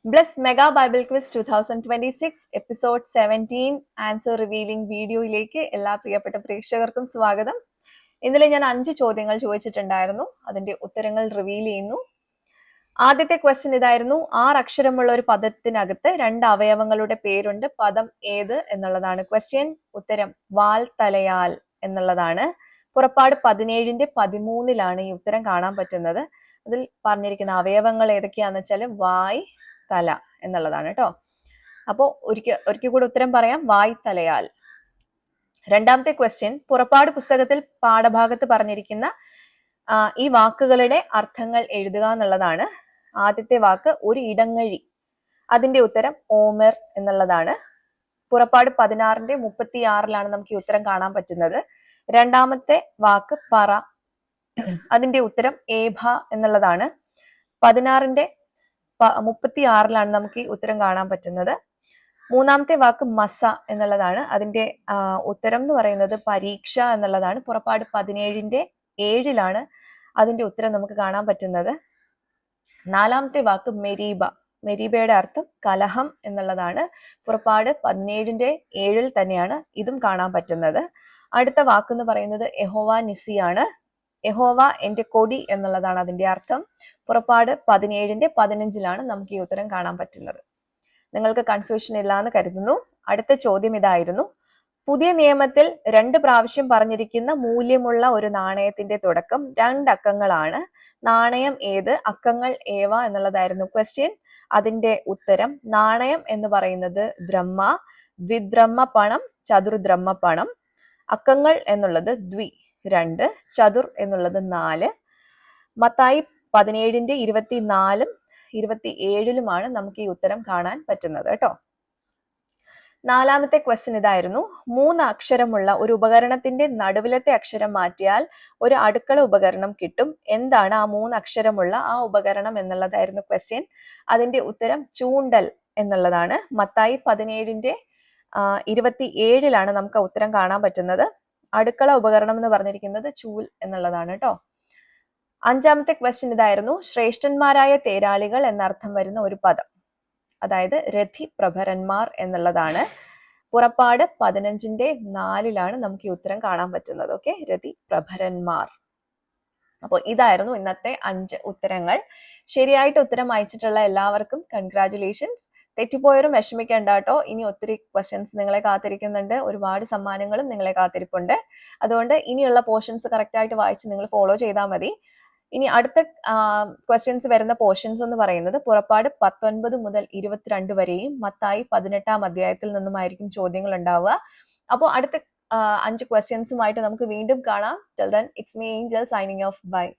Bless Mega Bible Quiz 2026 episode 17 answer revealing വീഡിയോയിലേക്ക് എല്ലാ പ്രിയപ്പെട്ട പ്രേക്ഷകർക്കും സ്വാഗതം. ഇന്നലെ ഞാൻ 5 ചോദ്യങ്ങൾ ചോദിച്ചിട്ടുണ്ടായിരുന്നു. അതിന്റെ ഉത്തരങ്ങൾ റിവീൽ ചെയ്യുന്നു. ആദ്യത്തെ ക്വസ്റ്റ്യൻ ഇതായിരുന്നു: 6 അക്ഷരമുള്ള ഒരു പദത്തിനകത്ത് 2 അവയവങ്ങളുടെ പേരുണ്ട്, പദം ഏത് എന്നുള്ളതാണ് ക്വസ്റ്റ്യൻ. ഉത്തരം വാൽ തലയാൽ എന്നുള്ളതാണ്. പുറപ്പാട് 17:13 ഈ ഉത്തരം കാണാൻ പറ്റുന്നത്. അതിൽ പറഞ്ഞിരിക്കുന്ന അവയവങ്ങൾ ഏതൊക്കെയാന്ന് വെച്ചാൽ വായ്, തല എന്നുള്ളതാണ് കേട്ടോ. അപ്പോ ഒരിക്കൽ കൂടെ ഉത്തരം പറയാം: വായ് തലയാൽ. രണ്ടാമത്തെ ക്വസ്റ്റ്യൻ: പുറപ്പാട് പുസ്തകത്തിൽ പാഠഭാഗത്ത് പറഞ്ഞിരിക്കുന്ന ഈ വാക്കുകളുടെ അർത്ഥങ്ങൾ എഴുതുക എന്നുള്ളതാണ്. ആദ്യത്തെ വാക്ക് ഒരു ഇടങ്ങഴി, അതിന്റെ ഉത്തരം ഓമർ എന്നുള്ളതാണ്. പുറപ്പാട് 16:36 നമുക്ക് ഈ ഉത്തരം കാണാൻ പറ്റുന്നത്. രണ്ടാമത്തെ വാക്ക് പറ, അതിന്റെ ഉത്തരം ഏഭ എന്നുള്ളതാണ്. 16:36 നമുക്ക് ഈ ഉത്തരം കാണാൻ പറ്റുന്നത്. മൂന്നാമത്തെ വാക്ക് മസ എന്നുള്ളതാണ്. അതിന്റെ ഉത്തരം എന്ന് പറയുന്നത് പരീക്ഷ എന്നുള്ളതാണ്. പുറപ്പാട് 17:7 അതിന്റെ ഉത്തരം നമുക്ക് കാണാൻ പറ്റുന്നത്. നാലാമത്തെ വാക്ക് മെരീബ, മെരീബയുടെ അർത്ഥം കലഹം എന്നുള്ളതാണ്. പുറപ്പാട് 17:7 തന്നെയാണ് ഇതും കാണാൻ പറ്റുന്നത്. അടുത്ത വാക്ക് എന്ന് പറയുന്നത് യഹോവ നിസിയാണ്. യഹോവ എന്റെ കൊടി എന്നുള്ളതാണ് അതിന്റെ അർത്ഥം. പുറപ്പാട് 17:15 നമുക്ക് ഈ ഉത്തരം കാണാൻ പറ്റുന്നത്. നിങ്ങൾക്ക് കൺഫ്യൂഷൻ ഇല്ല എന്ന് കരുതുന്നു. അടുത്ത ചോദ്യം ഇതായിരുന്നു: പുതിയ നിയമത്തിൽ 2 പ്രാവശ്യം പറഞ്ഞിരിക്കുന്ന മൂല്യമുള്ള ഒരു നാണയത്തിന്റെ തുടക്കം 2 അക്കങ്ങളാണ്. നാണയം ഏത്? അക്കങ്ങൾ ഏവ എന്നുള്ളതായിരുന്നു ക്വസ്റ്റ്യൻ. അതിന്റെ ഉത്തരം നാണയം എന്ന് പറയുന്നത് ദ്രഹ്മ, ദ്വിദ്രഹ്മ പണം, ചതുർദ്രഹ്മ പണം. അക്കങ്ങൾ എന്നുള്ളത് ദ്വി 2, ചതുർ എന്നുള്ളത് 4. മത്തായി 17:24 27 നമുക്ക് ഈ ഉത്തരം കാണാൻ പറ്റുന്നത് കേട്ടോ. നാലാമത്തെ ക്വസ്റ്റ്യൻ ഇതായിരുന്നു: 3 അക്ഷരമുള്ള ഒരു ഉപകരണത്തിന്റെ നടുവിലത്തെ അക്ഷരം മാറ്റിയാൽ ഒരു അടുക്കള ഉപകരണം കിട്ടും. എന്താണ് ആ 3 അക്ഷരമുള്ള ആ ഉപകരണം എന്നുള്ളതായിരുന്നു ക്വസ്റ്റ്യൻ. അതിന്റെ ഉത്തരം ചൂണ്ടൽ എന്നുള്ളതാണ്. മത്തായി 17:27 നമുക്ക് ഉത്തരം കാണാൻ പറ്റുന്നത്. അടുക്കള ഉപകരണം എന്ന് പറഞ്ഞിരിക്കുന്നത് ചൂൽ എന്നുള്ളതാണ് കേട്ടോ. അഞ്ചാമത്തെ ക്വസ്റ്റ്യൻ ഇതായിരുന്നു: ശ്രേഷ്ഠന്മാരായ തേരാളികൾ എന്നർത്ഥം വരുന്ന ഒരു പദം, അതായത് രഥി പ്രഭരന്മാർ എന്നുള്ളതാണ്. പുറപ്പാട് 15:4 നമുക്ക് ഈ ഉത്തരം കാണാൻ പറ്റുന്നത്. ഓക്കെ, രഥി പ്രഭരന്മാർ. അപ്പോൾ ഇതായിരുന്നു ഇന്നത്തെ 5 ഉത്തരങ്ങൾ. ശരിയായിട്ട് ഉത്തരം അയച്ചിട്ടുള്ള എല്ലാവർക്കും കൺഗ്രാറ്റുലേഷൻസ്. തെറ്റിപ്പോയവരും വിഷമിക്കേണ്ട കേട്ടോ. ഇനി ഒത്തിരി ക്വസ്റ്റ്യൻസ് നിങ്ങളെ കാത്തിരിക്കുന്നുണ്ട്, ഒരുപാട് സമ്മാനങ്ങളും നിങ്ങളെ കാത്തിരിപ്പുണ്ട്. അതുകൊണ്ട് ഇനിയുള്ള പോർഷൻസ് കറക്റ്റ് ആയിട്ട് വായിച്ച് നിങ്ങൾ ഫോളോ ചെയ്താൽ മതി. ഇനി അടുത്ത ക്വസ്റ്റ്യൻസ് വരുന്ന പോർഷൻസ് എന്ന് പറയുന്നത് പുറപ്പാട് 19 മുതൽ 22 വരെയും മത്തായി 18-ാം അധ്യായത്തിൽ നിന്നുമായിരിക്കും ചോദ്യങ്ങൾ ഉണ്ടാവുക. അപ്പോൾ അടുത്ത 5 ക്വസ്റ്റ്യൻസുമായിട്ട് നമുക്ക് വീണ്ടും കാണാം. Till then, it's me Angel signing off. Bye.